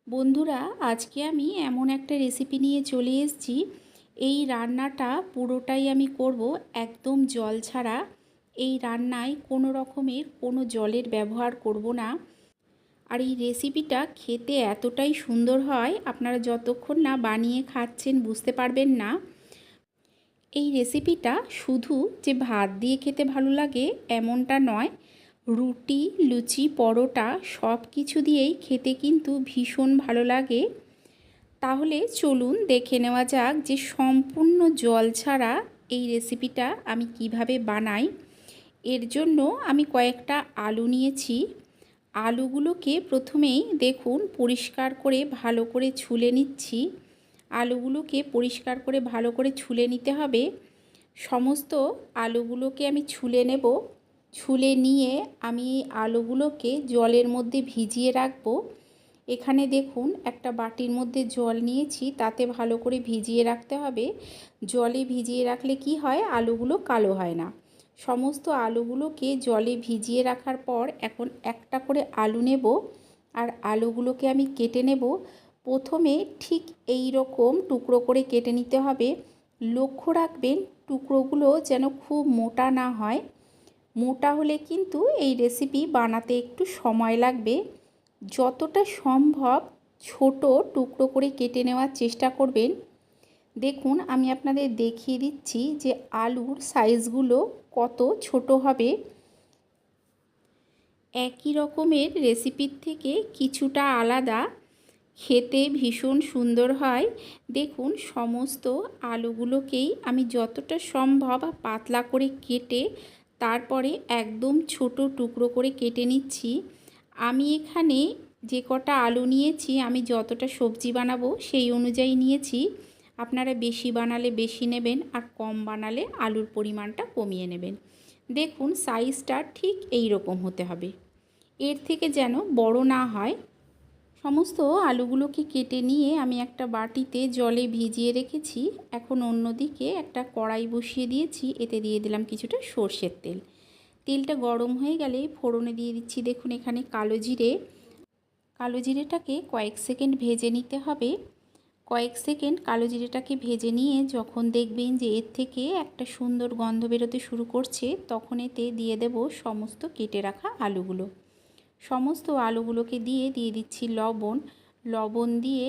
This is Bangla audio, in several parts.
বন্ধুরা, আজকে আমি এমন একটা রেসিপি নিয়ে চলে এসেছি। এই রান্নাটা পুরোটাই আমি করব একদম জল ছাড়া। এই রান্নায় কোনো রকমের কোনো জলের ব্যবহার করব না। আর এই রেসিপিটা খেতে এতটাই সুন্দর হয়, আপনারা যতক্ষণ না বানিয়ে খাচ্ছেন বুঝতে পারবেন না। এই রেসিপিটা শুধু যে ভাত দিয়ে খেতে ভালো লাগে এমনটা নয়, রুটি, লুচি, পরোটা সব কিছু দিয়েই খেতে কিন্তু ভীষণ ভালো লাগে। তাহলে চলুন দেখে নেওয়া যাক যে সম্পূর্ণ জল ছাড়া এই রেসিপিটা আমি কিভাবে বানাই। এর জন্য আমি কয়েকটা আলু নিয়েছি। আলুগুলোকে প্রথমেই দেখুন পরিষ্কার করে ভালো করে ছুলে নিচ্ছি। আলুগুলোকে পরিষ্কার করে ভালো করে ছুলে নিতে হবে। সমস্ত আলুগুলোকে আমি ছুলে নেব। ছুলে নিয়ে আমি আলুগুলোকে জলের মধ্যে ভিজিয়ে রাখবো। এখানে দেখুন একটা বাটির মধ্যে জল নিয়েছি, তাতে ভালো করে ভিজিয়ে রাখতে হবে। জলে ভিজিয়ে রাখলে কি হয়, আলুগুলো কালো হয় না। সমস্ত আলুগুলোকে জলে ভিজিয়ে রাখার পর এখন একটা করে আলু নেব আর আলুগুলোকে আমি কেটে নেব। প্রথমে ঠিক এই রকম টুকরো করে কেটে নিতে হবে। লক্ষ্য রাখবেন টুকরোগুলো যেন খুব মোটা না হয়। মোটা হলে কিন্তু এই রেসিপি বানাতে একটু সময় লাগবে। যতটা সম্ভব ছোট টুকরো করে কেটে নেওয়ার চেষ্টা করবেন। দেখুন আমি আপনাদের দেখিয়ে দিচ্ছি যে আলুর সাইজগুলো কত ছোট হবে। একই রকমের রেসিপির থেকে কিছুটা আলাদা, খেতে ভীষণ সুন্দর হয়। দেখুন সমস্ত আলুগুলোকেই আমি যতটা সম্ভব পাতলা করে কেটে তারপরে একদম ছোট টুকরো করে কেটে নিচ্ছি। আমি এখানে যে কটা আলু নিয়েছি, আমি যতটা সবজি বানাবো সেই অনুযায়ী নিয়েছি। আপনারা বেশি বানালে বেশি নেবেন আর কম বানালে আলুর পরিমাণটা কমিয়ে নেবেন। দেখুন সাইজটা ঠিক এই রকম হতে হবে, এর থেকে যেন বড় না হয়। সমস্ত আলুগুলোকে কেটে নিয়ে আমি একটা বাটিতে জলে ভিজিয়ে রেখেছি। এখন অন্যদিকে একটা কড়াই বসিয়ে দিয়েছি, এতে দিয়ে দিলাম কিছুটা সর্ষের তেল। তেলটা গরম হয়ে গেলে ফোড়নে দিয়ে দিচ্ছি দেখুন এখানে কালো জিরে। কালো জিরেটাকে কয়েক সেকেন্ড ভেজে নিতে হবে। কয়েক সেকেন্ড কালো জিরেটাকে ভেজে নিয়ে যখন দেখবেন যে এর থেকে একটা সুন্দর গন্ধ বেরোতে শুরু করছে, তখন এতে দিয়ে দেব সমস্ত কেটে রাখা আলুগুলো। সমস্ত আলুগুলোকে দিয়ে দিচ্ছি লবণ। লবণ দিয়ে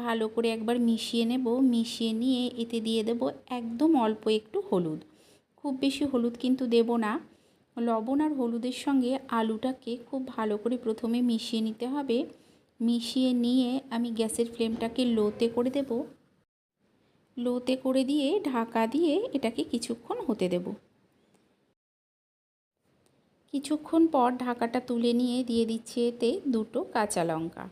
ভালো করে একবার মিশিয়ে নেব। মিশিয়ে নিয়ে এতে দিয়ে দেব একদম অল্প একটু হলুদ। খুব বেশি হলুদ কিন্তু দেব না। লবণ আর হলুদের সঙ্গে আলুটাকে খুব ভালো করে প্রথমে মিশিয়ে নিতে হবে। মিশিয়ে নিয়ে আমি গ্যাসের ফ্লেমটাকে লোতে করে দেব। লোতে করে দিয়ে ঢাকা দিয়ে এটাকে কিছুক্ষণ হতে দেব। কিছুক্ষণ পর ঢাকাটা তুলে নিয়ে দিয়ে দিচ্ছি এতে দুটো কাঁচা লঙ্কা।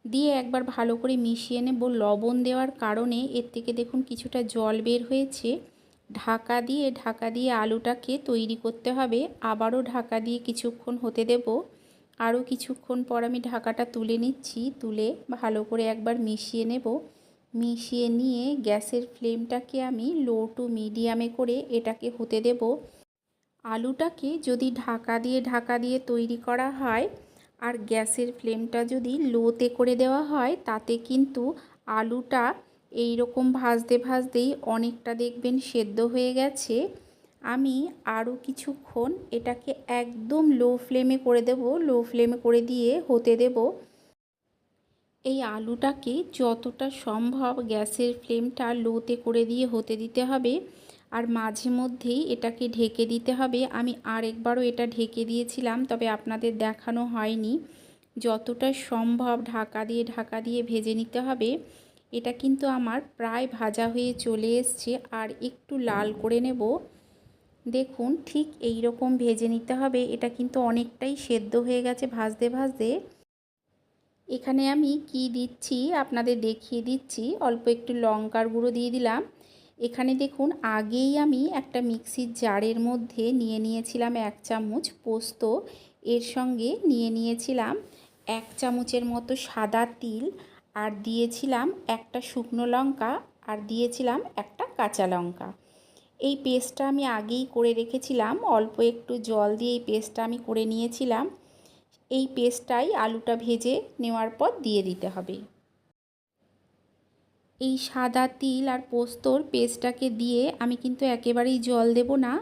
দিয়ে একবার ভালো করে মিশিয়ে নেব। লবণ দেওয়ার কারণে এর থেকে দেখুন কিছুটা জল বের হয়েছে। ঢাকা দিয়ে আলুটাকে তৈরি করতে হবে। আবারও ঢাকা দিয়ে কিছুক্ষণ হতে দেব। আরও কিছুক্ষণ পর আমি ঢাকাটা তুলে নিচ্ছি। তুলে ভালো করে একবার মিশিয়ে নেব। মিশিয়ে নিয়ে গ্যাসের ফ্লেমটাকে আমি লো টু মিডিয়ামে করে এটাকে হতে দেব। আলুটাকে যদি ঢাকা দিয়ে তৈরি করা হয় আর গ্যাসের ফ্লেমটা যদি লোতে করে দেওয়া হয়, তাতে কিন্তু আলুটা এই রকম ভাজতে ভাজতেই অনেকটা দেখবেন সেদ্ধ হয়ে গেছে। আমি আরও কিছুক্ষণ এটাকে একদম লো ফ্লেমে করে দেব। লো ফ্লেমে করে দিয়ে হতে দেব। এই আলুটাকে যতটা সম্ভব গ্যাসের ফ্লেমটা লোতে করে দিয়ে হতে দিতে হবে। আর মাঝে মধ্যেই এটাকে ঢেকে দিতে হবে। আমি আরেকবারও এটা ঢেকে দিয়েছিলাম, তবে আপনাদের দেখানো হয়নি। যতটা সম্ভব ঢাকা দিয়ে ভেজে নিতে হবে। এটা কিন্তু আমার প্রায় ভাজা হয়ে চলে এসছে, আর একটু লাল করে নেব। দেখুন ঠিক এই রকম ভেজে নিতে হবে। এটা কিন্তু অনেকটাই সেদ্ধ হয়ে গেছে ভাজতে ভাজতে। এখানে আমি কি দিচ্ছি আপনাদের দেখিয়ে দিচ্ছি। অল্প একটু লঙ্কার গুঁড়ো দিয়ে দিলাম। এখানে দেখুন আগেই আমি একটা মিক্সির জারের মধ্যে নিয়ে নিয়েছিলাম 1 চামচ পোস্ত। এর সঙ্গে নিয়ে নিয়েছিলাম 1 চামচের মতো সাদা তিল, আর দিয়েছিলাম একটা শুকনো লঙ্কা, আর দিয়েছিলাম একটা কাঁচা লঙ্কা। এই পেস্টটা আমি আগেই করে রেখেছিলাম। অল্প একটু জল দিয়ে এই পেস্টটা আমি করে নিয়েছিলাম। এই পেস্টটাই আলুটা ভেজে নেওয়ার পর দিয়ে দিতে হবে। এই সাদা তিল আর পোস্তর পেস্টটাকে দিয়ে আমি কিন্তু একেবারেই জল দেব না।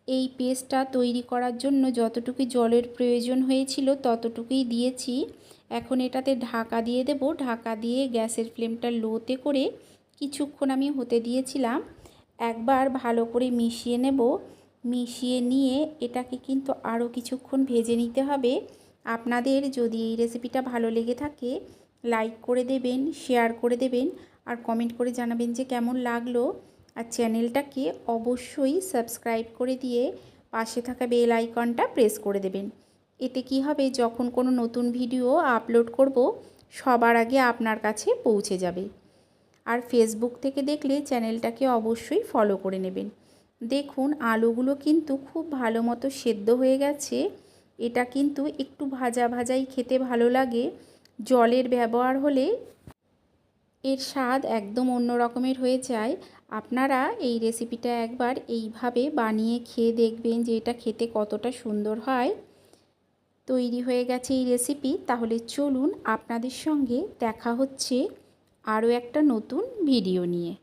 এই পেস্টটা তৈরি করার জন্য যতটুকু জলের প্রয়োজন হয়েছিল ততটুকুই দিয়েছি। এখন এটাতে ঢাকা দিয়ে দেব। ঢাকা দিয়ে গ্যাসের ফ্লেমটা লোতে করে কিছুক্ষণ আমি হতে দিয়েছিলাম। একবার ভালো করে মিশিয়ে নেব। মিশিয়ে নিয়ে এটাকে কিন্তু আরও কিছুক্ষণ ভেজে নিতে হবে। আপনাদের যদি এই রেসিপিটা ভালো লেগে থাকে লাইক করে দেবেন, শেয়ার করে দেবেন আর কমেন্ট করে জানাবেন যে কেমন লাগলো। আর চ্যানেলটাকে অবশ্যই সাবস্ক্রাইব করে দিয়ে পাশে থাকা বেল আইকনটা প্রেস করে দেবেন। এতে কি হবে, যখন কোনো নতুন ভিডিও আপলোড করব সবার আগে আপনার কাছে পৌঁছে যাবে। আর ফেসবুক থেকে দেখলে চ্যানেলটাকে অবশ্যই ফলো করে নেবেন। দেখুন আলুগুলো কিন্তু খুব ভালো মতো সেদ্ধ হয়ে গেছে। এটা কিন্তু একটু ভাজা ভাজাই খেতে ভালো লাগে। জলের ব্যবহার হলে এর স্বাদ একদম অন্য রকমের হয়ে যায়। আপনারা এই রেসিপিটা একবার এইভাবে বানিয়ে খেয়ে দেখবেন যে এটা খেতে কতটা সুন্দর হয়। তৈরি হয়ে গেছে এই রেসিপি। তাহলে চলুন আপনাদের সঙ্গে দেখা হচ্ছে আরও একটা নতুন ভিডিও নিয়ে।